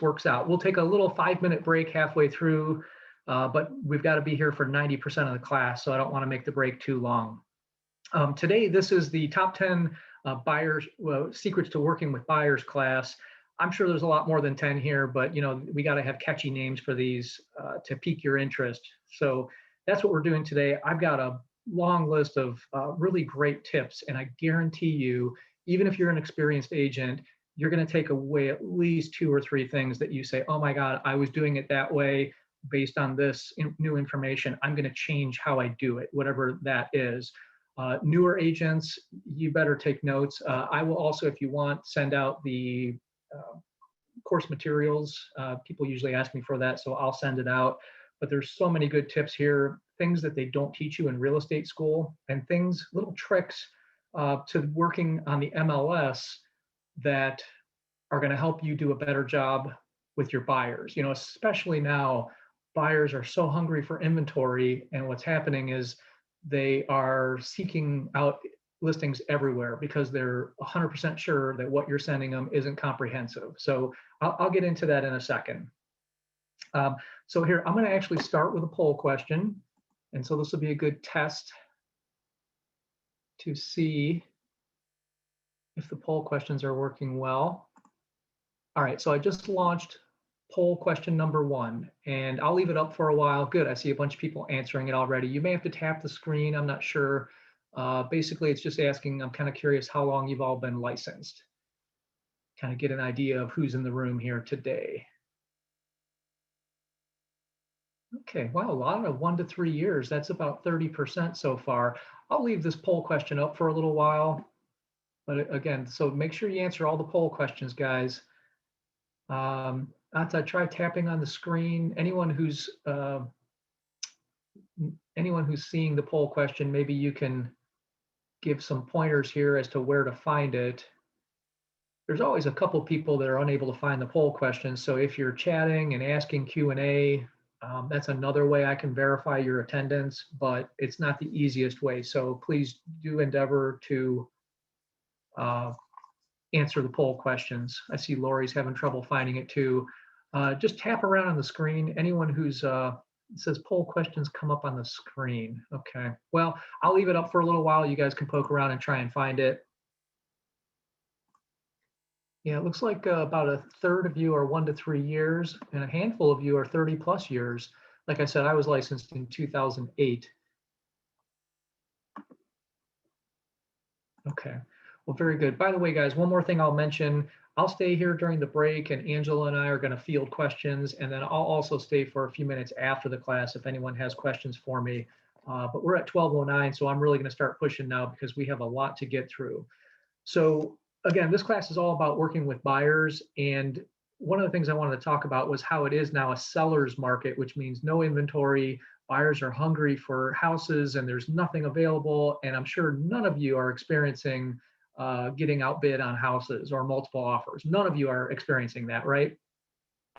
works out. We'll take a little 5-minute break halfway through, but we've got to be here for 90% of the class, so I don't want to make the break too long. Today, this is the top 10 buyers secrets to working with buyers class. I'm sure there's a lot more than 10 here, but we got to have catchy names for these to pique your interest. So that's what we're doing today. I've got a long list of really great tips, and I guarantee you, even if you're an experienced agent, you're going to take away at least 2 or 3 things that you say, oh my God, I was doing it that way based on this new information. I'm going to change how I do it, whatever that is. Newer agents, you better take notes. I will also, if you want, send out the course materials. People usually ask me for that, so I'll send it out. But there's so many good tips here, things that they don't teach you in real estate school, and things, little tricks to working on the MLS that are going to help you do a better job with your buyers. Especially now, buyers are so hungry for inventory, and what's happening is they are seeking out listings everywhere because they're 100% sure that what you're sending them isn't comprehensive. So I'll get into that in a second. So here, I'm going to actually start with a poll question. And so this will be a good test to see if the poll questions are working well. All right, so I just launched poll question number 1, and I'll leave it up for a while. Good, I see a bunch of people answering it already. You may have to tap the screen, I'm not sure. Basically, it's just asking, I'm kind of curious how long you've all been licensed. Kind of get an idea of who's in the room here today. Okay, wow, a lot of 1 to 3 years. That's about 30% so far. I'll leave this poll question up for a little while. But again, so make sure you answer all the poll questions, guys. I try tapping on the screen. Anyone who's seeing the poll question, maybe you can give some pointers here as to where to find it. There's always a couple people that are unable to find the poll question. So if you're chatting and asking Q&A, that's another way I can verify your attendance, but it's not the easiest way. So please do endeavor to answer the poll questions. I see Lori's having trouble finding it too. Just tap around on the screen. Anyone who's it says poll questions come up on the screen. Okay, well, I'll leave it up for a little while. You guys can poke around and try and find it. Yeah, it looks like about a third of you are 1 to 3 years, and a handful of you are 30+ years. Like I said, I was licensed in 2008. Okay, well, very good. By the way, guys, one more thing I'll mention. I'll stay here during the break, and Angela and I are going to field questions, and then I'll also stay for a few minutes after the class if anyone has questions for me. But we're at 12:09, so I'm really going to start pushing now because we have a lot to get through. So again, this class is all about working with buyers, and one of the things I wanted to talk about was how it is now a seller's market, which means no inventory. Buyers are hungry for houses, and there's nothing available, and I'm sure none of you are experiencing getting outbid on houses or multiple offers. None of you are experiencing that, right?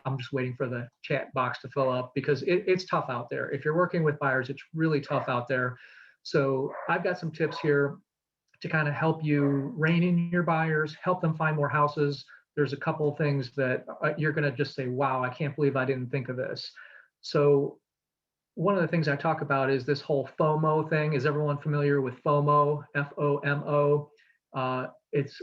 I'm just waiting for the chat box to fill up because it's tough out there. If you're working with buyers, it's really tough out there. So I've got some tips here to kind of help you rein in your buyers, help them find more houses. There's a couple of things that you're going to just say, wow, I can't believe I didn't think of this. So one of the things I talk about is this whole FOMO thing. Is everyone familiar with FOMO, F-O-M-O? It's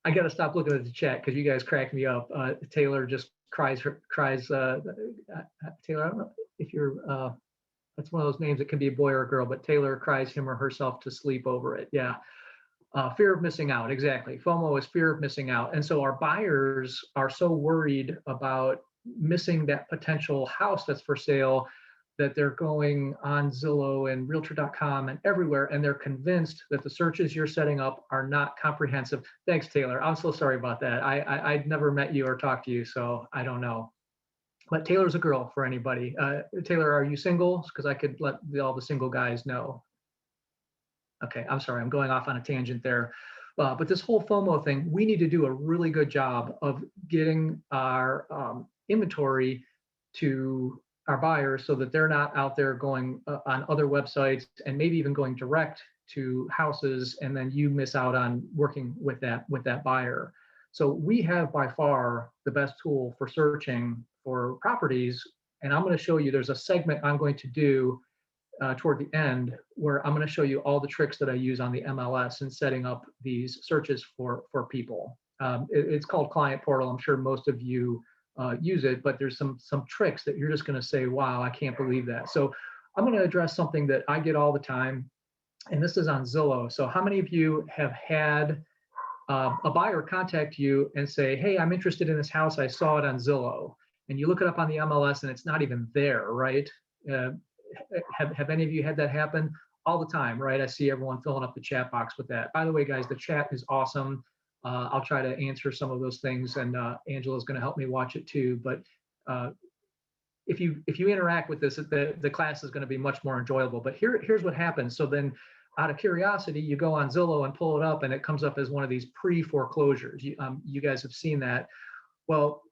I got to stop looking at the chat because you guys crack me up. Taylor just cries. Taylor, I don't know if you're. That's one of those names. It can be a boy or a girl, but Taylor cries him or herself to sleep over it. Yeah, fear of missing out. Exactly. FOMO is fear of missing out, and so our buyers are so worried about missing that potential house that's for sale that they're going on Zillow and Realtor.com and everywhere, and they're convinced that the searches you're setting up are not comprehensive. Thanks, Taylor. I'm so sorry about that. I'd never met you or talked to you, so I don't know. But Taylor's a girl for anybody. Taylor, are you single? Because I could let all the single guys know. Okay, I'm sorry. I'm going off on a tangent there. But this whole FOMO thing, we need to do a really good job of getting our inventory to our buyers so that they're not out there going on other websites and maybe even going direct to houses, and then you miss out on working with that buyer. So we have by far the best tool for searching for properties. And I'm going to show you, there's a segment I'm going to do toward the end where I'm going to show you all the tricks that I use on the MLS in setting up these searches for people. It's called Client Portal. I'm sure most of you use it, but there's some tricks that you're just going to say, wow, I can't believe that. So I'm going to address something that I get all the time, and this is on Zillow. So how many of you have had a buyer contact you and say, hey, I'm interested in this house, I saw it on Zillow, and you look it up on the MLS and it's not even there, right? Uh, have any of you had that happen? All the time, right? I see everyone filling up the chat box with that. By the way, guys, the chat is awesome. I'll try to answer some of those things, and Angela's going to help me watch it too. But if you interact with this, the class is going to be much more enjoyable. But here's what happens. So then, out of curiosity, you go on Zillow and pull it up, and it comes up as one of these pre-foreclosures. You guys have seen that. Well,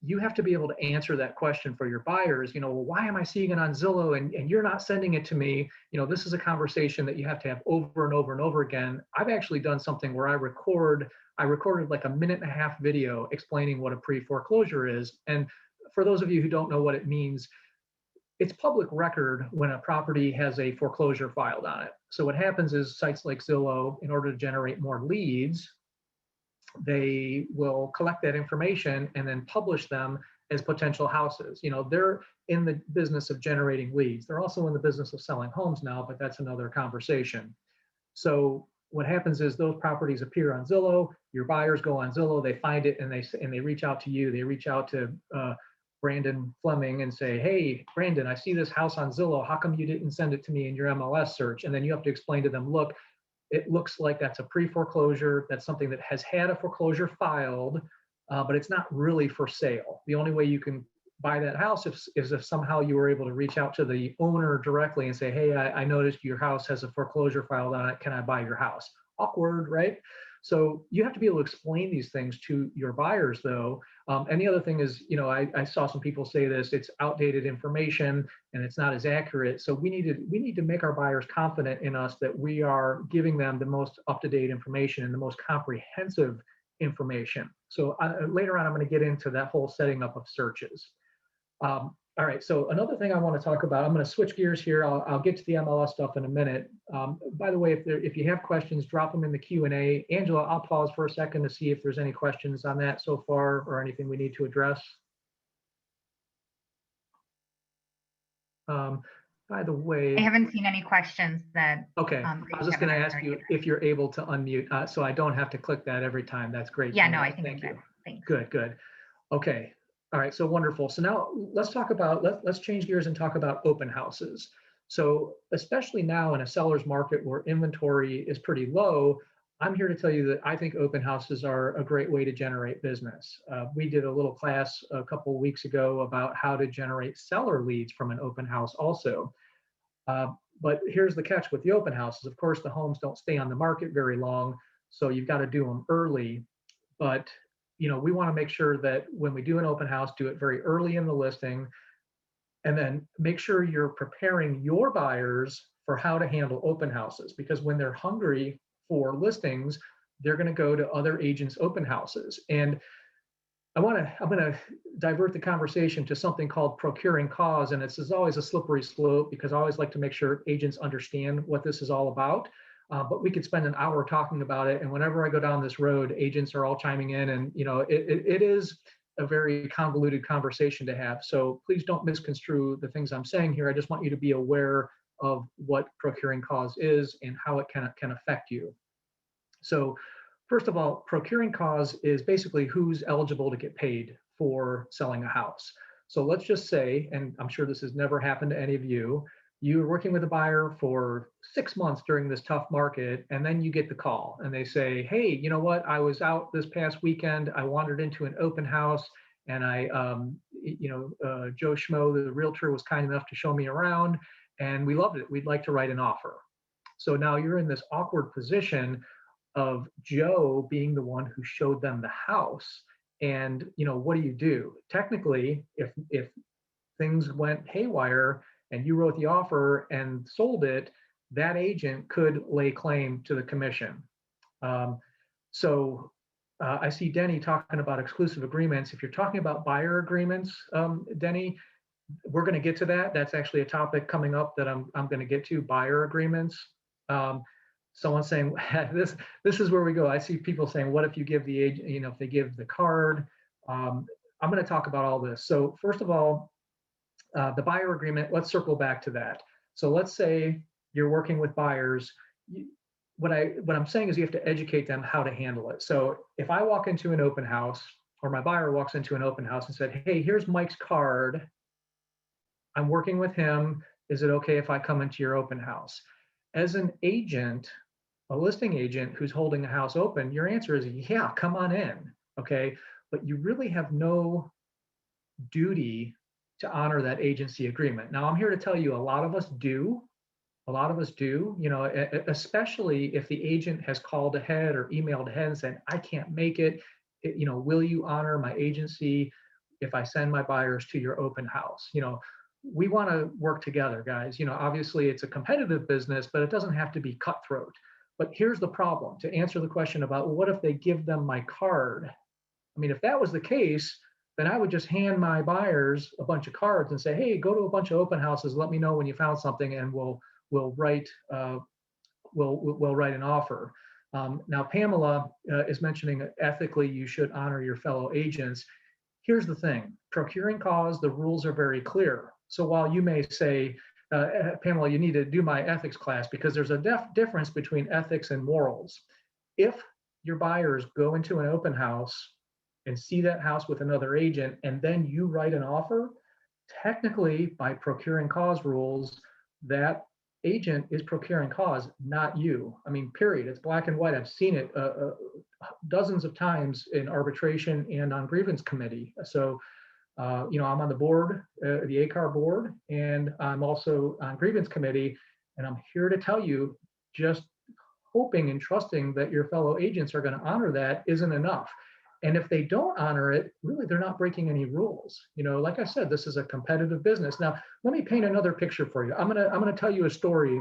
you have to be able to answer that question for your buyers. Well, why am I seeing it on Zillow and you're not sending it to me? This is a conversation that you have to have over and over and over again. I've actually done something where I recorded like a 1.5-minute video explaining what a pre-foreclosure is. And for those of you who don't know what it means, it's public record when a property has a foreclosure filed on it. So what happens is sites like Zillow, in order to generate more leads, they will collect that information and then publish them as potential houses. They're in the business of generating leads. They're also in the business of selling homes now, but that's another conversation. So what happens is those properties appear on Zillow, your buyers go on Zillow, they find it, and they reach out to you. They reach out to Brandon Fleming and say, hey, Brandon, I see this house on Zillow. How come you didn't send it to me in your MLS search? And then you have to explain to them, look, it looks like that's a pre-foreclosure. That's something that has had a foreclosure filed, but it's not really for sale. The only way you can buy that house is if somehow you were able to reach out to the owner directly and say, hey, I noticed your house has a foreclosure filed on it. Can I buy your house? Awkward, right? So you have to be able to explain these things to your buyers, though. And the other thing is, I saw some people say this, it's outdated information and it's not as accurate. So we need to make our buyers confident in us that we are giving them the most up-to-date information and the most comprehensive information. So later on, I'm going to get into that whole setting up of searches. All right, so another thing I want to talk about, I'm going to switch gears here. I'll get to the MLS stuff in a minute. By the way, if you have questions, drop them in the Q&A. Angela, I'll pause for a second to see if there's any questions on that so far or anything we need to address. By the way, I haven't seen any questions that. Okay, I was just going to ask you if you're able to unmute, so I don't have to click that every time. That's great. Yeah, no, I think thank you. Thanks. Good. Okay. All right, so wonderful. So now let's talk about, let's change gears and talk about open houses. So especially now in a seller's market where inventory is pretty low, I'm here to tell you that I think open houses are a great way to generate business. We did a little class a couple of weeks ago about how to generate seller leads from an open house also. But here's the catch with the open houses. Of course, the homes don't stay on the market very long, so you've got to do them early. But we want to make sure that when we do an open house, do it very early in the listing, and then make sure you're preparing your buyers for how to handle open houses, because when they're hungry for listings, they're going to go to other agents' open houses. And I'm going to divert the conversation to something called procuring cause, and this is always a slippery slope because I always like to make sure agents understand what this is all about. But we could spend an hour talking about it, and whenever I go down this road, agents are all chiming in, and it is a very convoluted conversation to have. So please don't misconstrue the things I'm saying here. I just want you to be aware of what procuring cause is and how it can affect you. So first of all, procuring cause is basically who's eligible to get paid for selling a house. So let's just say, and I'm sure this has never happened to any of you, you're working with a buyer for 6 months during this tough market, and then you get the call and they say, hey, you know what? I was out this past weekend. I wandered into an open house, and Joe Schmo, the realtor, was kind enough to show me around, and we loved it. We'd like to write an offer. So now you're in this awkward position of Joe being the one who showed them the house. And, what do? Technically, if things went haywire and you wrote the offer and sold it, that agent could lay claim to the commission. So I see Denny talking about exclusive agreements. If you're talking about buyer agreements, Denny, we're going to get to that. That's actually a topic coming up that I'm going to get to, buyer agreements. Um, Someone's saying this is where we go. I see people saying, what if you give the agent, if they give the card? I'm going to talk about all this. So first of all, the buyer agreement, let's circle back to that. So let's say you're working with buyers. What I'm saying is you have to educate them how to handle it. So if I walk into an open house, or my buyer walks into an open house and said, hey, here's Mike's card, I'm working with him, is it okay if I come into your open house? As an agent, a listing agent who's holding a house open, your answer is, yeah, come on in, okay? But you really have no duty to honor that agency agreement. Now, I'm here to tell you, a lot of us do. A lot of us do, especially if the agent has called ahead or emailed ahead and said, I can't make it. Will you honor my agency if I send my buyers to your open house? We want to work together, guys. Obviously it's a competitive business, but it doesn't have to be cutthroat. But here's the problem. To answer the question about, well, what if they give them my card? I mean, if that was the case, then I would just hand my buyers a bunch of cards and say, hey, go to a bunch of open houses, let me know when you found something, and we'll write an offer. Now, Pamela is mentioning ethically you should honor your fellow agents. Here's the thing, procuring cause, the rules are very clear. So while you may say, Pamela, you need to do my ethics class, because there's a difference between ethics and morals. If your buyers go into an open house and see that house with another agent, and then you write an offer, technically by procuring cause rules, that agent is procuring cause, not you. I mean, period. It's black and white. I've seen it dozens of times in arbitration and on grievance committee. So, I'm on the board, the ACAR board, and I'm also on grievance committee. And I'm here to tell you, just hoping and trusting that your fellow agents are going to honor that isn't enough. And if they don't honor it, really, they're not breaking any rules. Like I said, this is a competitive business. Now, let me paint another picture for you. I'm gonna tell you a story,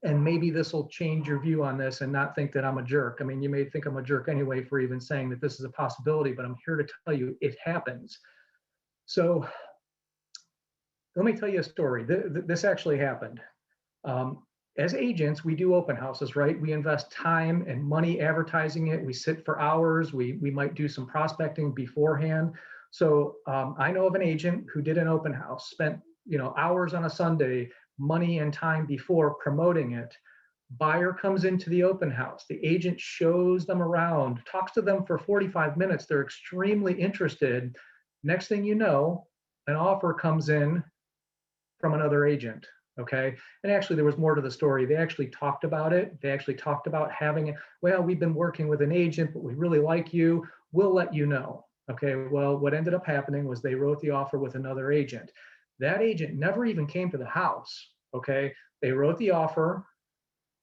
and maybe this will change your view on this and not think that I'm a jerk. I mean, you may think I'm a jerk anyway for even saying that this is a possibility, but I'm here to tell you it happens. So let me tell you a story. This actually happened. As agents, we do open houses, right? We invest time and money advertising it. We sit for hours. We might do some prospecting beforehand. So I know of an agent who did an open house, spent hours on a Sunday, money and time before promoting it. Buyer comes into the open house. The agent shows them around, talks to them for 45 minutes. They're extremely interested. Next thing you know, an offer comes in from another agent. Okay. And actually, there was more to the story. They actually talked about it. They actually talked about having it. Well, we've been working with an agent, but we really like you. We'll let you know. Okay. Well, what ended up happening was they wrote the offer with another agent. That agent never even came to the house. Okay. They wrote the offer,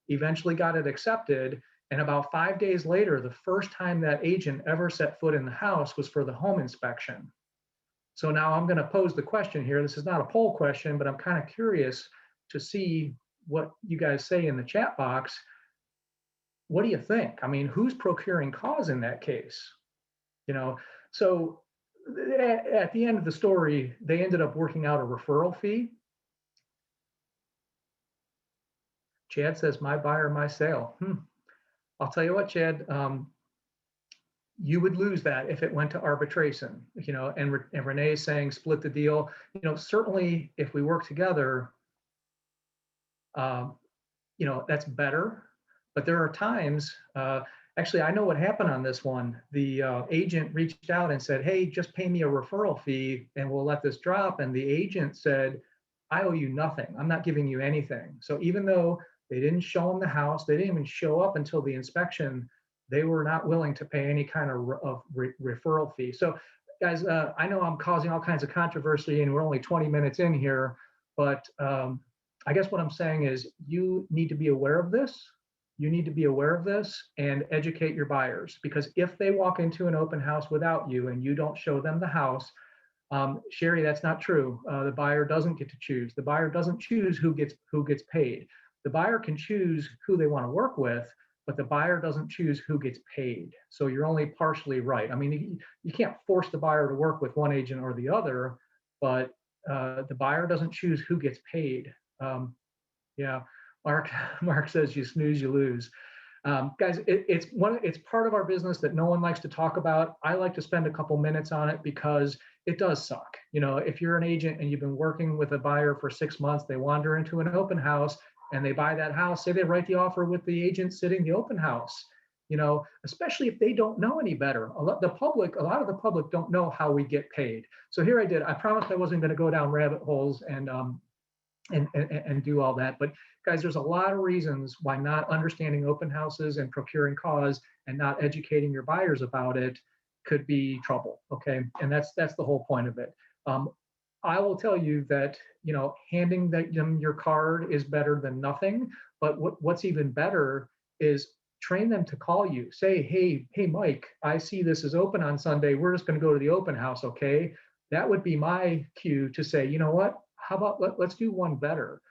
eventually got it accepted. And about 5 days later, the first time that agent ever set foot in the house was for the home inspection. So now I'm going to pose the question here. This is not a poll question, but I'm kind of curious to see what you guys say in the chat box. What do you think? I mean, who's procuring cause in that case? So at the end of the story, they ended up working out a referral fee. Chad says, my buyer, my sale. I'll tell you what, Chad, you would lose that if it went to arbitration, and Renee is saying split the deal. Certainly if we work together, that's better. But there are times, actually, I know what happened on this one. The agent reached out and said, hey, just pay me a referral fee and we'll let this drop. And the agent said, I owe you nothing. I'm not giving you anything. So even though they didn't show them the house, they didn't even show up until the inspection, they were not willing to pay any kind of referral fee. So guys, I know I'm causing all kinds of controversy and we're only 20 minutes in here, but I guess what I'm saying is you need to be aware of this. You need to be aware of this and educate your buyers, because if they walk into an open house without you and you don't show them the house, Sherry, that's not true. The buyer doesn't get to choose. The buyer doesn't choose who gets paid. The buyer can choose who they want to work with, but the buyer doesn't choose who gets paid. So you're only partially right. I mean, you can't force the buyer to work with one agent or the other, but the buyer doesn't choose who gets paid. Yeah, Mark, Mark says you snooze, you lose. Guys, it's part of our business that no one likes to talk about. I like to spend a couple minutes on it because it does suck. You know, if you're an agent and you've been working with a buyer for 6 months, they wander into an open house and they buy that house, say they write the offer with the agent sitting the open house. You know, especially if they don't know any better. A lot of the public don't know how we get paid. So here I did. I promised I wasn't going to go down rabbit holes and do all that. But guys, there's a lot of reasons why not understanding open houses and procuring cause and not educating your buyers about it could be trouble. Okay, and that's the whole point of it. I will tell you that, you know, handing them your card is better than nothing. But what's even better is train them to call you. Say, hey, Mike, I see this is open on Sunday. We're just going to go to the open house. Okay, that would be my cue to say, you know what? How about let's do one better.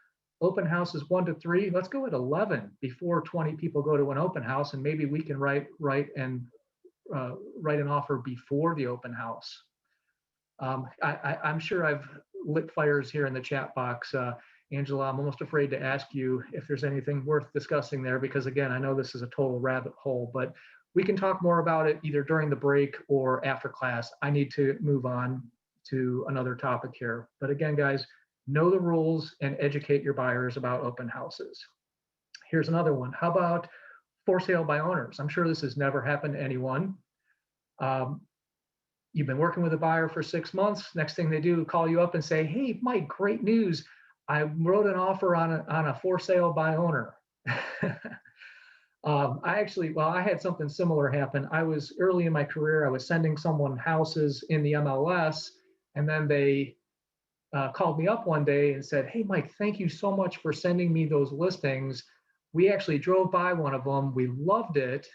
Open house is 1 to 3. Let's go at 11 before 20 people go to an open house, and maybe we can write an offer before the open house. I'm sure I've lit fires here in the chat box. Angela, I'm almost afraid to ask you if there's anything worth discussing there, because again, I know this is a total rabbit hole, but we can talk more about it either during the break or after class. I need to move on to another topic here. But again, guys, know the rules and educate your buyers about open houses. Here's another one. How about for sale by owners? I'm sure this has never happened to anyone. You've been working with a buyer for 6 months. Next thing they do, call you up and say, hey, Mike, great news. I wrote an offer on a for sale by owner. I had something similar happen. I was early in my career. I was sending someone houses in the MLS, and then they called me up one day and said, hey, Mike, thank you so much for sending me those listings. We actually drove by one of them. We loved it.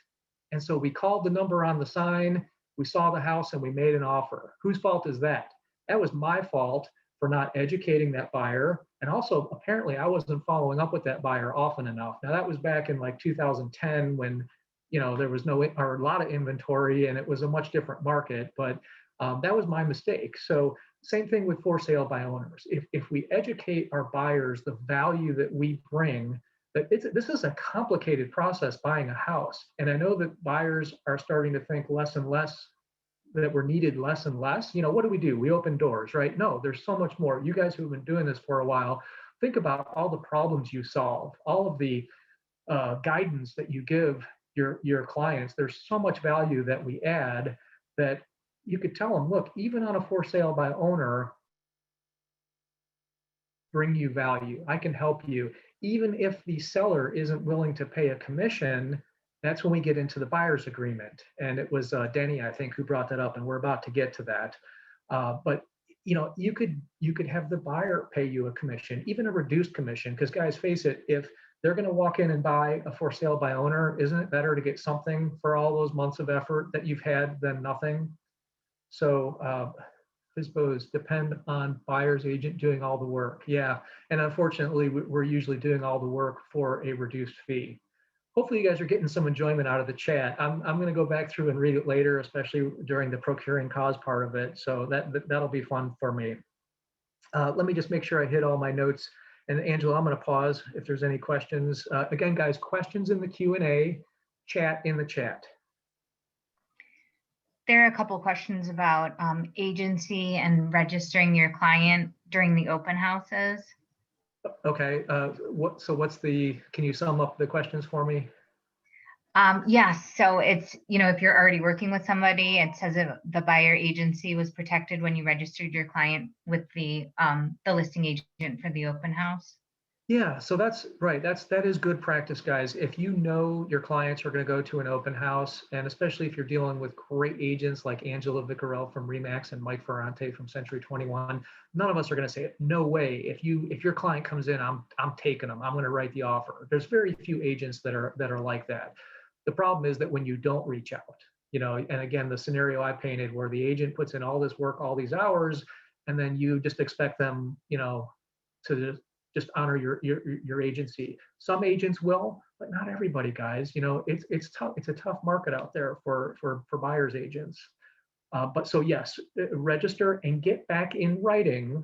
And so we called the number on the sign. We saw the house and we made an offer. Whose fault is that? That was my fault for not educating that buyer. And also, apparently, I wasn't following up with that buyer often enough. Now, that was back in like 2010 when, you know, there was a lot of inventory and it was a much different market. But that was my mistake. So same thing with for sale by owners. If we educate our buyers the value that we bring, that this is a complicated process buying a house. And I know that buyers are starting to think less and less, that we're needed less and less. You know, what do? We open doors, right? No, there's so much more. You guys who've been doing this for a while, think about all the problems you solve, all of the guidance that you give your clients. There's so much value that we add that you could tell them, look, even on a for sale by owner, bring you value. I can help you. Even if the seller isn't willing to pay a commission, that's when we get into the buyer's agreement. And it was Denny, I think, who brought that up, and we're about to get to that. But you know, you could have the buyer pay you a commission, even a reduced commission, because guys, face it, if they're going to walk in and buy a for sale by owner, isn't it better to get something for all those months of effort that you've had than nothing? So FSBOs depend on buyer's agent doing all the work. Yeah, and unfortunately, we're usually doing all the work for a reduced fee. Hopefully you guys are getting some enjoyment out of the chat. I'm going to go back through and read it later, especially during the procuring cause part of it. So that'll be fun for me. Let me just make sure I hit all my notes. And Angela, I'm going to pause if there's any questions. Again, guys, questions in the Q&A, chat in the chat. There are a couple questions about agency and registering your client during the open houses. Okay, can you sum up the questions for me? Yes, so it's, you know, if you're already working with somebody, it says if the buyer agency was protected when you registered your client with the listing agent for the open house. Yeah, so that's right. That is good practice, guys. If you know your clients are going to go to an open house, and especially if you're dealing with great agents like Angela Vicarel from Remax and Mike Ferrante from Century 21, none of us are going to say, no way. If your client comes in, I'm taking them. I'm going to write the offer. There's very few agents that are like that. The problem is that when you don't reach out, you know, and again, the scenario I painted where the agent puts in all this work, all these hours, and then you just expect them, you know, to just honor your agency. Some agents will, but not everybody, guys. You know, it's tough. It's a tough market out there for buyers agents. But so yes, register and get back in writing.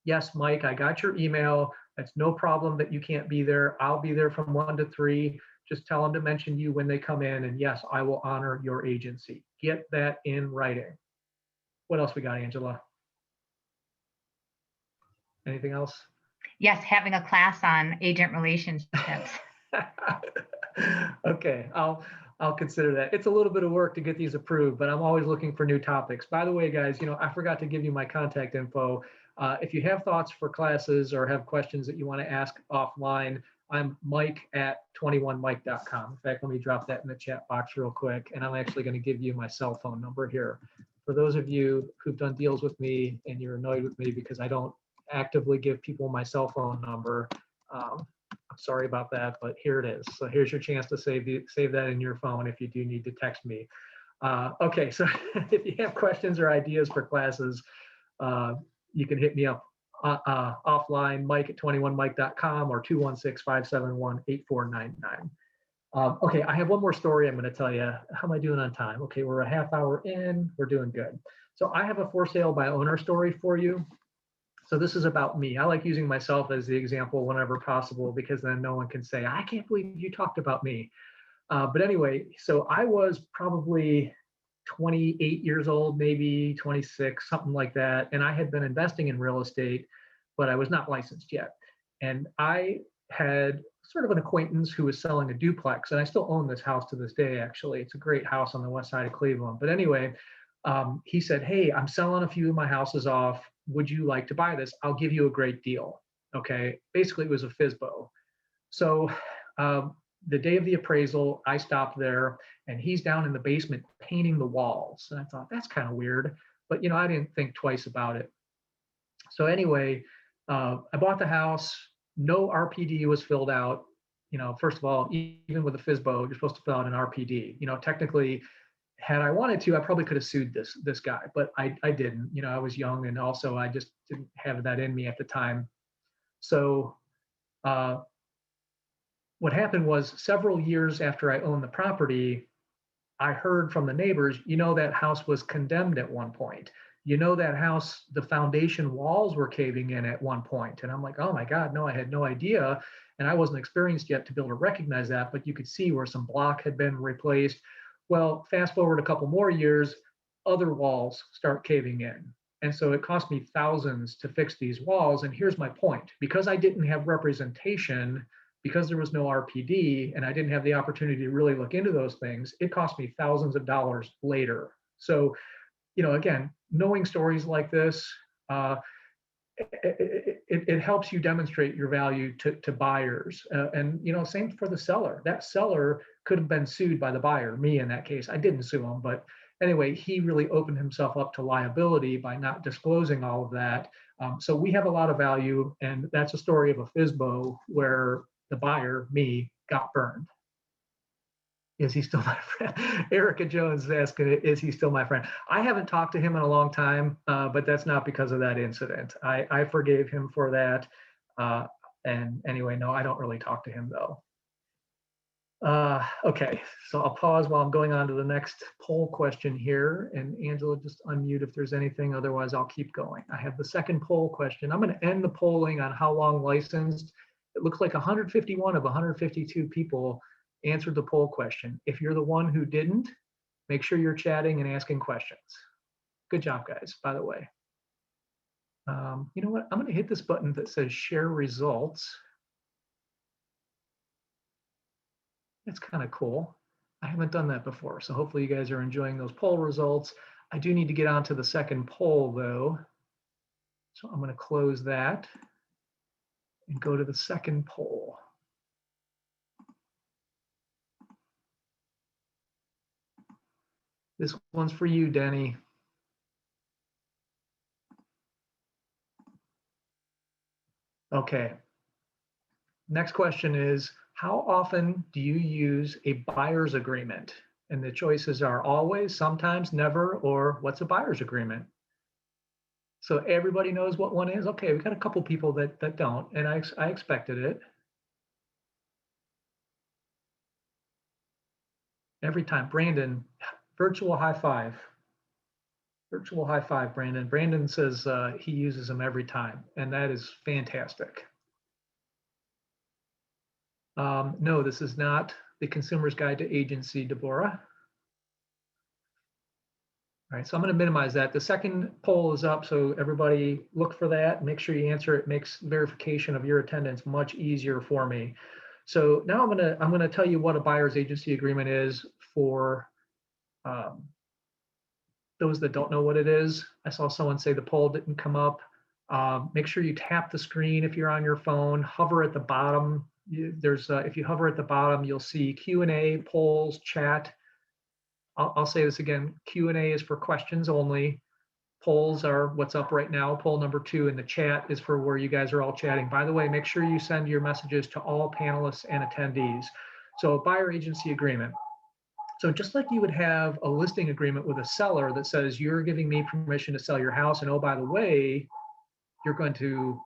Yes, Mike, I got your email. That's no problem that you can't be there. I'll be there from 1 to 3. Just tell them to mention you when they come in. And yes, I will honor your agency. Get that in writing. What else we got, Angela? Anything else? Yes, having a class on agent relationships. Okay, I'll consider that. It's a little bit of work to get these approved, but I'm always looking for new topics. By the way, guys, you know, I forgot to give you my contact info. If you have thoughts for classes or have questions that you want to ask offline, I'm Mike at 21mike.com. In fact, let me drop that in the chat box real quick, and I'm actually going to give you my cell phone number here. For those of you who've done deals with me and you're annoyed with me because I don't actively give people my cell phone number, I'm sorry about that, but here it is. So here's your chance to save that in your phone if you do need to text me. Okay, so if you have questions or ideas for classes, you can hit me up offline, Mike at 21mike.com or 216-571-8499. Okay, I have one more story I'm going to tell you. How am I doing on time? Okay, we're a half hour in. We're doing good. So I have a for sale by owner story for you. So this is about me. I like using myself as the example whenever possible because then no one can say, I can't believe you talked about me. But anyway, so I was probably 28 years old, maybe 26, something like that. And I had been investing in real estate, but I was not licensed yet. And I had sort of an acquaintance who was selling a duplex. And I still own this house to this day, actually. It's a great house on the west side of Cleveland. But anyway, he said, hey, I'm selling a few of my houses off. Would you like to buy this? I'll give you a great deal. Okay. Basically, it was a FSBO. So the day of the appraisal, I stopped there and he's down in the basement painting the walls. And I thought, that's kind of weird. But, you know, I didn't think twice about it. So anyway, I bought the house. No RPD was filled out. You know, first of all, even with a FSBO, you're supposed to fill out an RPD. You know, technically, had I wanted to, I probably could have sued this guy, but I didn't. You know, I was young and also I just didn't have that in me at the time. So what happened was several years after I owned the property, I heard from the neighbors, you know, that house was condemned at one point. You know, that house, the foundation walls were caving in at one point. And I'm like, oh my God, no, I had no idea. And I wasn't experienced yet to be able to recognize that, but you could see where some block had been replaced. Well, fast forward a couple more years, other walls start caving in. And so it cost me thousands to fix these walls. And here's my point. Because I didn't have representation, because there was no RPD and I didn't have the opportunity to really look into those things, it cost me thousands of dollars later. So, you know, again, knowing stories like this, it helps you demonstrate your value to buyers. And, you know, same for the seller. That seller could have been sued by the buyer, me in that case. I didn't sue him, but anyway, he really opened himself up to liability by not disclosing all of that. So we have a lot of value, and that's a story of a FSBO where the buyer, me, got burned. Is he still my friend? Erica Jones is asking, is he still my friend? I haven't talked to him in a long time, but that's not because of that incident. I forgave him for that. And anyway, no, I don't really talk to him though. Okay, so I'll pause while I'm going on to the next poll question here. And Angela, just unmute if there's anything, otherwise I'll keep going. I have the second poll question. I'm gonna end the polling on how long licensed. It looks like 151 of 152 people answered the poll question. If you're the one who didn't, make sure you're chatting and asking questions. Good job, guys, by the way. You know what? I'm going to hit this button that says share results. That's kind of cool. I haven't done that before, so hopefully you guys are enjoying those poll results. I do need to get on to the second poll, though. So I'm going to close that and go to the second poll. This one's for you, Denny. Okay. Next question is, how often do you use a buyer's agreement? And the choices are always, sometimes, never, or what's a buyer's agreement? So everybody knows what one is? Okay, we got a couple people that don't, and I expected it. Every time. Brandon, virtual high five. Virtual high five, Brandon. Brandon says he uses them every time, and that is fantastic. No, this is not the Consumer's Guide to Agency, Deborah. All right, so I'm going to minimize that. The second poll is up, so everybody look for that. Make sure you answer. It makes verification of your attendance much easier for me. So now I'm going to tell you what a buyer's agency agreement is for those that don't know what it is. I saw someone say the poll didn't come up. Make sure you tap the screen if you're on your phone. Hover at the bottom. If you hover at the bottom, you'll see Q&A, polls, chat. I'll say this again. Q&A is for questions only. Polls are what's up right now. Poll number 2 in the chat is for where you guys are all chatting. By the way, make sure you send your messages to all panelists and attendees. So buyer agency agreement. So just like you would have a listing agreement with a seller that says you're giving me permission to sell your house, and oh, by the way, you're going to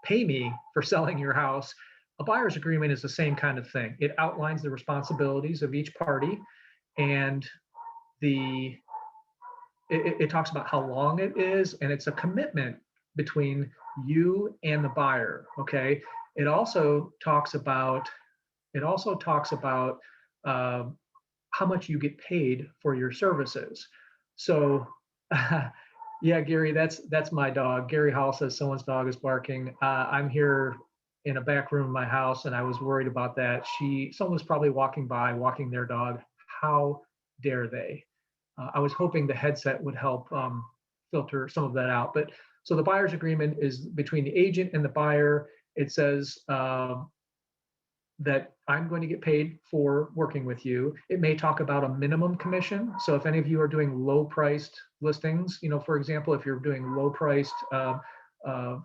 pay me for selling your house. A buyer's agreement is the same kind of thing. It outlines the responsibilities of each party, and it talks about how long it is, and it's a commitment between you and the buyer. Okay. It also talks about how much you get paid for your services. So, yeah, Gary, that's my dog. Gary Hall says someone's dog is barking. I'm here in a back room of my house, and I was worried about that. Someone was probably walking by, walking their dog. How dare they? I was hoping the headset would help filter some of that out. But so the buyer's agreement is between the agent and the buyer. It says that I'm going to get paid for working with you. It may talk about a minimum commission. So if any of you are doing low-priced listings, for example, if you're doing low-priced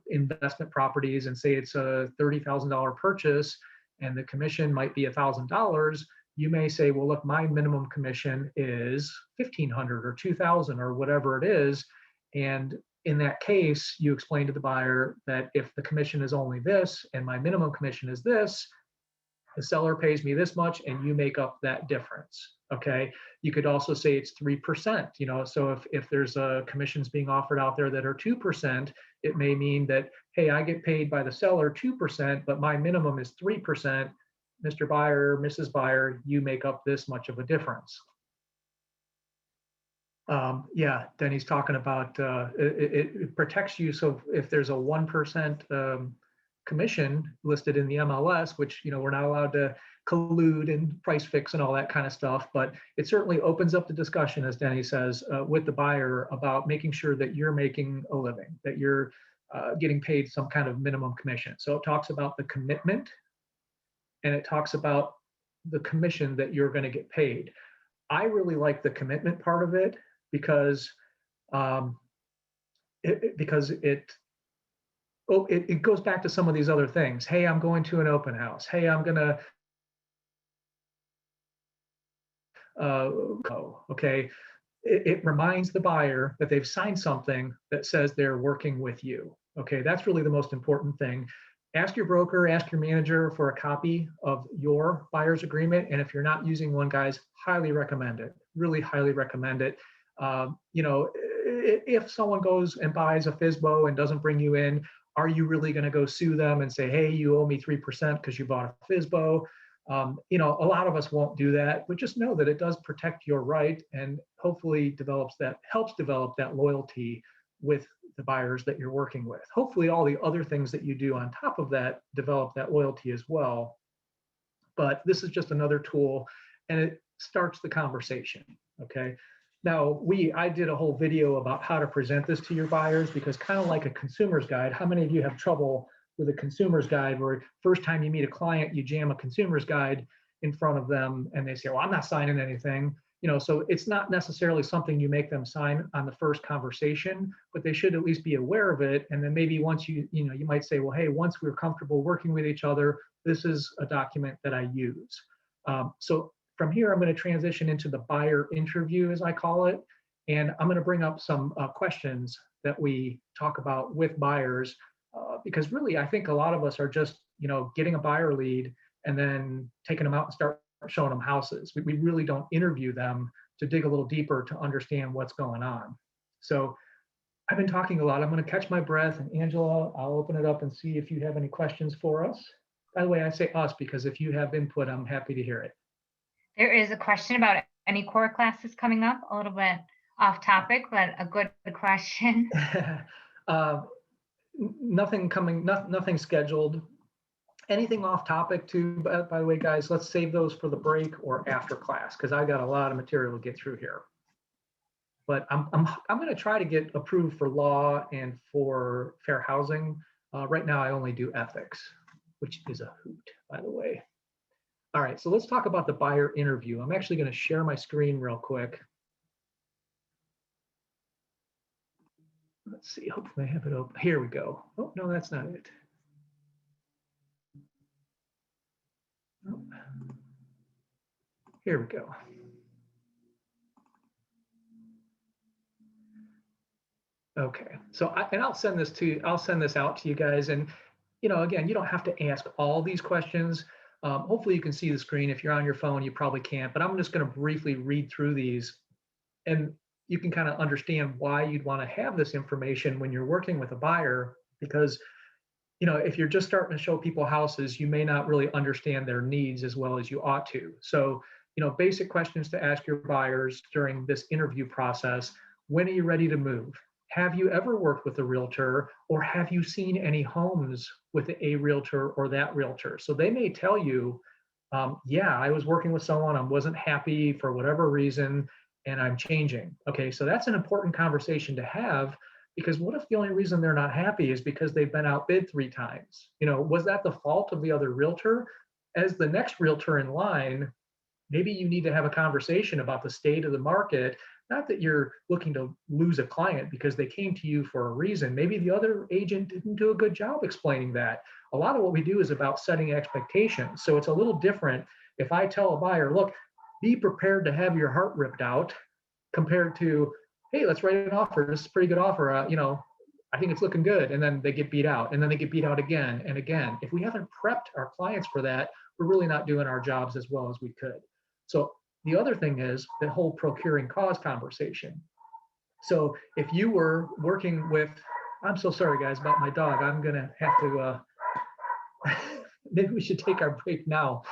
investment properties, and say it's a $30,000 purchase and the commission might be $1,000, you may say, well, look, my minimum commission is $1,500 or $2,000 or whatever it is. And in that case, you explain to the buyer that if the commission is only this and my minimum commission is this, the seller pays me this much and you make up that difference. Okay. You could also say it's 3%, so if there's commissions being offered out there that are 2%, it may mean that, hey, I get paid by the seller 2%, but my minimum is 3%. Mr. Buyer, Mrs. Buyer, you make up this much of a difference. Yeah, Denny's talking about it protects you. So if there's a 1% commission listed in the MLS, which we're not allowed to collude and price fix and all that kind of stuff, but it certainly opens up the discussion, as Denny says, with the buyer about making sure that you're making a living, that you're getting paid some kind of minimum commission. So it talks about the commitment, and it talks about the commission that you're going to get paid. I really like the commitment part of it because it goes back to some of these other things. Hey, I'm going to an open house. Hey, I'm going to go. Okay. It reminds the buyer that they've signed something that says they're working with you. Okay. That's really the most important thing. Ask your broker, ask your manager for a copy of your buyer's agreement. And if you're not using one, guys, highly recommend it. Really highly recommend it. If someone goes and buys a FSBO and doesn't bring you in, are you really going to go sue them and say, hey, you owe me 3% because you bought a FSBO? A lot of us won't do that, but just know that it does protect your right and hopefully helps develop that loyalty with the buyers that you're working with. Hopefully all the other things that you do on top of that develop that loyalty as well. But this is just another tool, and it starts the conversation. Okay. Now, I did a whole video about how to present this to your buyers, because kind of like a consumer's guide, how many of you have trouble with a consumer's guide where first time you meet a client, you jam a consumer's guide in front of them and they say, well, I'm not signing anything. So it's not necessarily something you make them sign on the first conversation, but they should at least be aware of it. And then maybe once you might say, well, hey, once we're comfortable working with each other, this is a document that I use. So from here, I'm going to transition into the buyer interview, as I call it. And I'm going to bring up some questions that we talk about with buyers, because really, I think a lot of us are just, getting a buyer lead and then taking them out and start showing them houses. We really don't interview them to dig a little deeper to understand what's going on. So I've been talking a lot. I'm going to catch my breath. And Angela, I'll open it up and see if you have any questions for us. By the way, I say us because if you have input, I'm happy to hear it. There is a question about any core classes coming up, a little bit off topic, but a good question. Nothing coming, nothing scheduled. Anything off topic too, by the way, guys, let's save those for the break or after class, because I've got a lot of material to get through here. But I'm going to try to get approved for law and for fair housing. Right now, I only do ethics, which is a hoot, by the way. All right, so let's talk about the buyer interview. I'm actually going to share my screen real quick. Let's see, hopefully I have it open. Here we go. Oh, no, that's not it. Oh. Here we go. Okay, so I'll send this out to you guys. And, again, you don't have to ask all these questions. Hopefully you can see the screen. If you're on your phone, you probably can't, but I'm just going to briefly read through these, and you can kind of understand why you'd want to have this information when you're working with a buyer, because, if you're just starting to show people houses, you may not really understand their needs as well as you ought to. So, basic questions to ask your buyers during this interview process: when are you ready to move? Have you ever worked with a realtor, or have you seen any homes with a realtor or that realtor? So they may tell you, yeah, I was working with someone, I wasn't happy for whatever reason, and I'm changing. Okay, so that's an important conversation to have, because what if the only reason they're not happy is because they've been outbid 3 times? Was that the fault of the other realtor? As the next realtor in line, maybe you need to have a conversation about the state of the market. Not that you're looking to lose a client because they came to you for a reason. Maybe the other agent didn't do a good job explaining that. A lot of what we do is about setting expectations. So it's a little different if I tell a buyer, look, be prepared to have your heart ripped out, compared to, hey, let's write an offer. This is a pretty good offer. I think it's looking good. And then they get beat out, and then they get beat out again and again. If we haven't prepped our clients for that, we're really not doing our jobs as well as we could. So the other thing is the whole procuring cause conversation. So if you were working with, I'm so sorry guys about my dog. I'm gonna have to, maybe we should take our break now.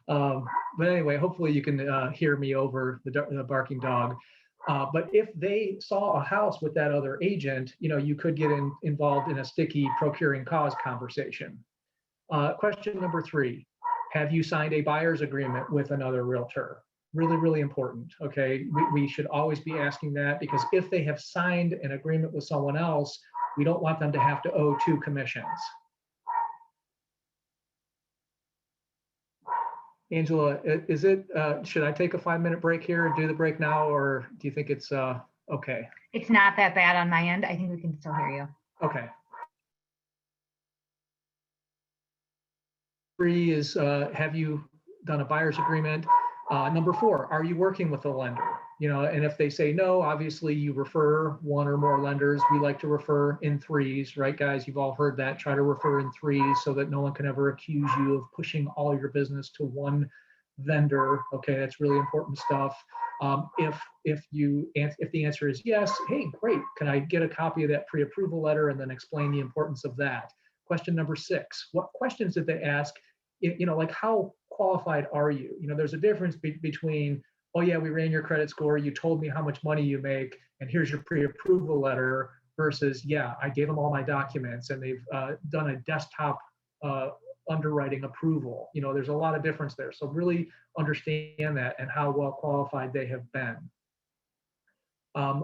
But anyway, hopefully you can hear me over the barking dog. But if they saw a house with that other agent, you could get involved in a sticky procuring cause conversation. Question number 3, have you signed a buyer's agreement with another realtor? Really, really important. Okay, we should always be asking that, because if they have signed an agreement with someone else, we don't want them to have to owe 2 commissions. Angela, is it, should I take a 5-minute break here and do the break now, or do you think it's okay? It's not that bad on my end. I think we can still hear you. Okay. 3 is, have you done a buyer's agreement? Number 4, are you working with a lender? And if they say no, obviously you refer 1 or more lenders. We like to refer in 3s, right, guys? You've all heard that. Try to refer in 3s so that no one can ever accuse you of pushing all your business to one vendor. Okay, that's really important stuff. If the answer is yes, hey, great. Can I get a copy of that pre-approval letter, and then explain the importance of that? Question number 6, what questions did they ask? Like, how qualified are you? There's a difference between, oh yeah, we ran your credit score, you told me how much money you make, and here's your pre-approval letter, versus, yeah, I gave them all my documents and they've done a desktop underwriting approval. There's a lot of difference there. So really understand that and how well qualified they have been.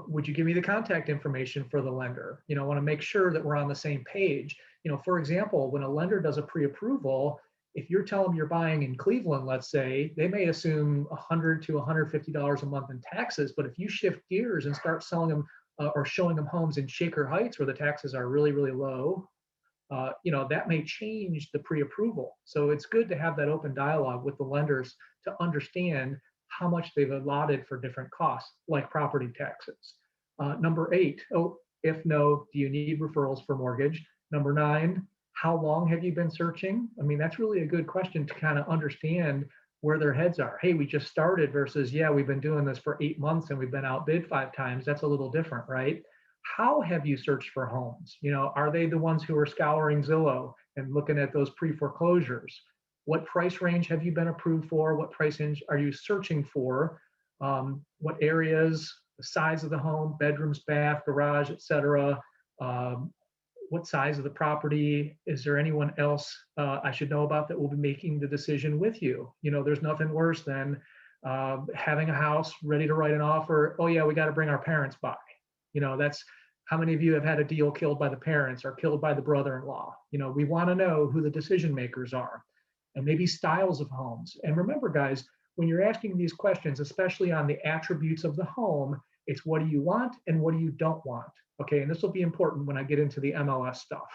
Would you give me the contact information for the lender? I want to make sure that we're on the same page. For example, when a lender does a pre-approval, if you're telling them you're buying in Cleveland, let's say, they may assume $100 to $150 a month in taxes. But if you shift gears and start selling them or showing them homes in Shaker Heights where the taxes are really, really low, that may change the pre-approval. So it's good to have that open dialogue with the lenders to understand how much they've allotted for different costs, like property taxes. Number 8, if no, do you need referrals for mortgage? Number 9, how long have you been searching? I mean, that's really a good question to kind of understand where their heads are. Hey, we just started versus, yeah, we've been doing this for 8 months and we've been outbid 5 times. That's a little different, right? How have you searched for homes? Are they the ones who are scouring Zillow and looking at those pre-foreclosures? What price range have you been approved for? What price range are you searching for? What areas, the size of the home, bedrooms, bath, garage, etc. What size of the property? Is there anyone else I should know about that will be making the decision with you? There's nothing worse than having a house ready to write an offer. Oh yeah, we got to bring our parents by. That's how many of you have had a deal killed by the parents or killed by the brother-in-law. We want to know who the decision makers are, and maybe styles of homes. And remember, guys, when you're asking these questions, especially on the attributes of the home, it's what do you want and what do you don't want. Okay, and this will be important when I get into the MLS stuff.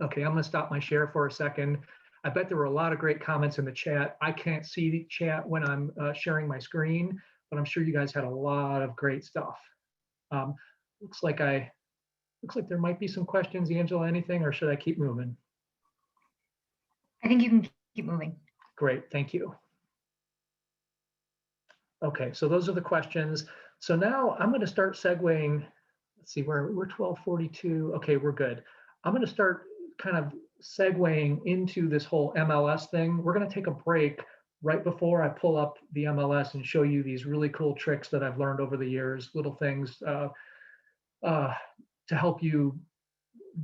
Okay, I'm going to stop my share for a second. I bet there were a lot of great comments in the chat. I can't see the chat when I'm sharing my screen, but I'm sure you guys had a lot of great stuff. Looks like there might be some questions. Angela, anything, or should I keep moving? I think you can keep moving. Great, thank you. Okay, so those are the questions. So now I'm going to start segueing. Let's see, we're 12:42. Okay, we're good. I'm going to start kind of segueing into this whole MLS thing. We're going to take a break right before I pull up the MLS and show you these really cool tricks that I've learned over the years, little things to help you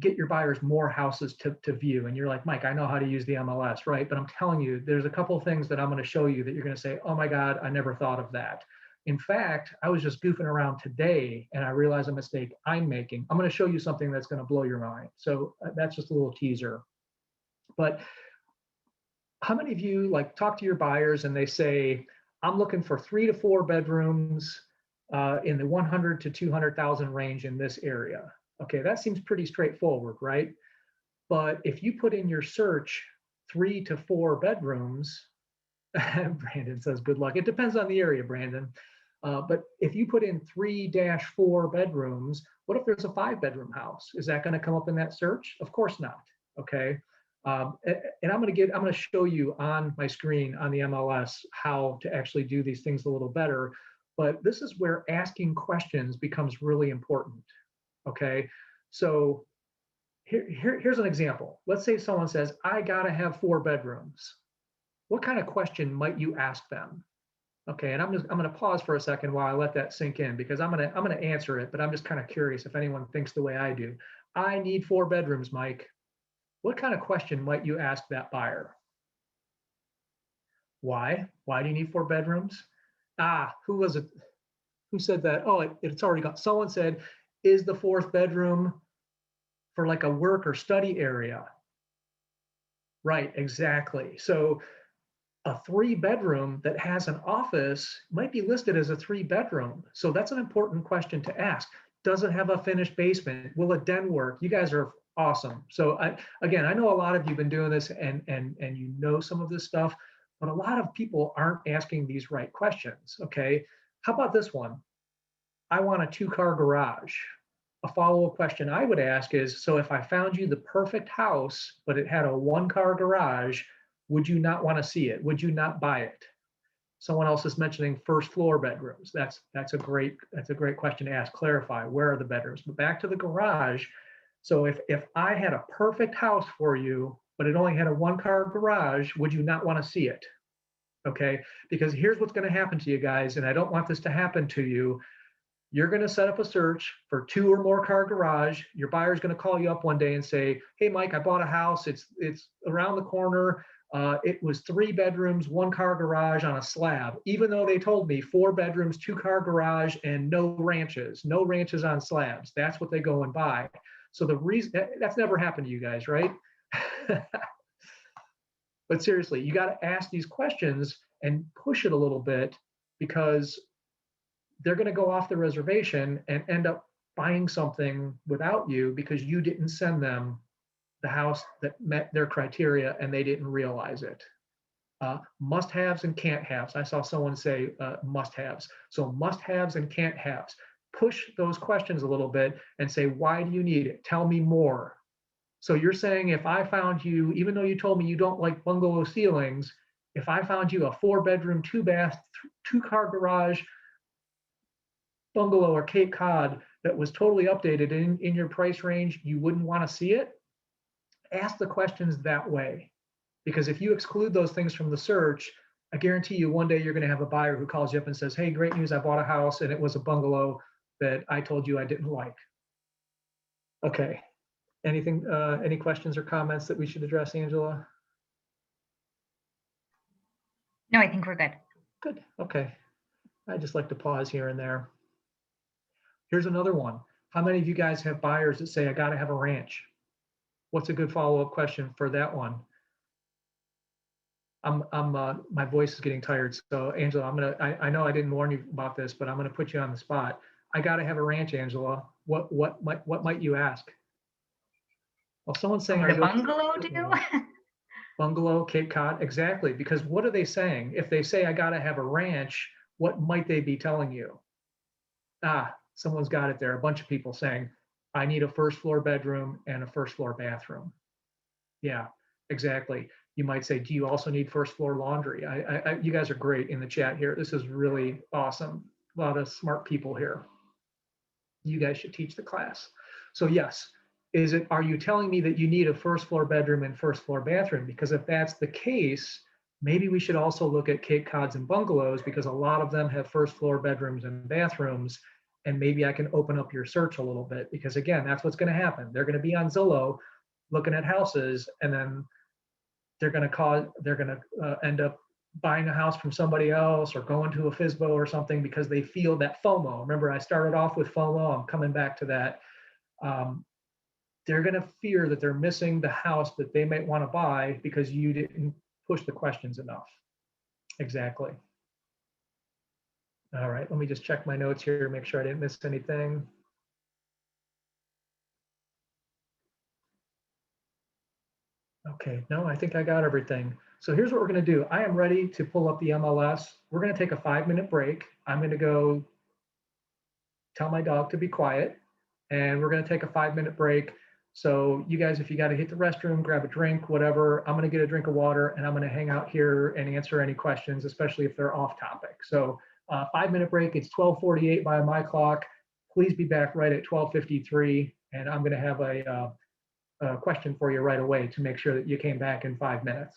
get your buyers more houses to view. And you're like, Mike, I know how to use the MLS, right? But I'm telling you, there's a couple of things that I'm going to show you that you're going to say, oh my God, I never thought of that. In fact, I was just goofing around today and I realized a mistake I'm making. I'm going to show you something that's going to blow your mind. So that's just a little teaser. But how many of you talk to your buyers and they say, I'm looking for 3 to 4 bedrooms in the 100 to 200,000 range in this area? Okay, that seems pretty straightforward, right? But if you put in your search 3 to 4 bedrooms, Brandon says, good luck. It depends on the area, Brandon. But if you put in 3-4 bedrooms, what if there's a 5-bedroom house? Is that going to come up in that search? Of course not. Okay. And I'm going to show you on my screen on the MLS how to actually do these things a little better. But this is where asking questions becomes really important. Okay. So here's an example. Let's say someone says, I got to have 4 bedrooms. What kind of question might you ask them? Okay, and I'm going to pause for a second while I let that sink in, because I'm going to answer it, but I'm just kind of curious if anyone thinks the way I do. I need 4 bedrooms, Mike. What kind of question might you ask that buyer? Why? Why do you need 4 bedrooms? Who was it? Who said that? Oh, it's already got. Someone said, is the 4th bedroom for like a work or study area? Right, exactly. So a 3-bedroom that has an office might be listed as a 3-bedroom. So that's an important question to ask. Does it have a finished basement? Will a den work? You guys are awesome. So I know a lot of you have been doing this and you know some of this stuff, but a lot of people aren't asking these right questions. Okay, how about this one? I want a 2-car garage. A follow-up question I would ask is, so if I found you the perfect house, but it had a 1-car garage, would you not want to see it? Would you not buy it? Someone else is mentioning 1st floor bedrooms. That's a great question to ask. Clarify, where are the bedrooms? But back to the garage. So if I had a perfect house for you, but it only had a 1-car garage, would you not want to see it? Okay, because here's what's going to happen to you guys, and I don't want this to happen to you. You're going to set up a search for 2 or more car garage. Your buyer's going to call you up one day and say, hey, Mike, I bought a house. It's around the corner. It was 3 bedrooms, 1-car garage on a slab, even though they told me 4 bedrooms, 2-car garage, and no ranches on slabs. That's what they go and buy. So the reason that's never happened to you guys, right? But seriously, you got to ask these questions and push it a little bit, because they're going to go off the reservation and end up buying something without you because you didn't send them the house that met their criteria and they didn't realize it. Must-haves and can't-haves. I saw someone say must-haves. So must-haves and can't-haves. Push those questions a little bit and say, why do you need it? Tell me more. So you're saying, if I found you, even though you told me you don't like bungalow ceilings, If I found you a 4-bedroom, 2-bath, 2-car garage bungalow or Cape Cod that was totally updated in your price range, you wouldn't want to see it? Ask the questions that way. Because if you exclude those things from the search, I guarantee you one day you're going to have a buyer who calls you up and says, hey, great news, I bought a house and it was a bungalow that I told you I didn't like. Okay. Anything, any questions or comments that we should address, Angela? No, I think we're good. Good. Okay. I just like to pause here and there. Here's another one. How many of you guys have buyers that say, I got to have a ranch? What's a good follow-up question for that one? My voice is getting tired. So Angela, I know I didn't warn you about this, but I'm gonna put you on the spot. I got to have a ranch, Angela. What might you ask? Well, someone's saying, Would a bungalow do? Bungalow, Cape Cod, exactly. Because what are they saying? If they say I got to have a ranch, what might they be telling you? Ah, someone's got it there. A bunch of people saying, I need a 1st floor bedroom and a 1st floor bathroom. Yeah, exactly. You might say, do you also need 1st floor laundry? You guys are great in the chat here. This is really awesome. A lot of smart people here. You guys should teach the class. So yes, are you telling me that you need a 1st floor bedroom and 1st floor bathroom? Because if that's the case, maybe we should also look at Cape Cods and bungalows, because a lot of them have 1st floor bedrooms and bathrooms. And maybe I can open up your search a little bit, because again, that's what's going to happen. They're going to be on Zillow looking at houses, and then they're going to end up buying a house from somebody else or going to a FSBO or something because they feel that FOMO. Remember, I started off with FOMO. I'm coming back to that. They're going to fear that they're missing the house that they might want to buy because you didn't push the questions enough. Exactly. All right, let me just check my notes here, make sure I didn't miss anything. Okay, no, I think I got everything. So here's what we're going to do. I am ready to pull up the MLS. We're going to take a 5-minute break. I'm going to go tell my dog to be quiet, and we're going to take a 5-minute break. So you guys, if you got to hit the restroom, grab a drink, whatever, I'm going to get a drink of water, and I'm going to hang out here and answer any questions, especially if they're off topic. So 5-minute break. It's 12:48 by my clock. Please be back right at 12:53, and I'm going to have a question for you right away to make sure that you came back in 5 minutes.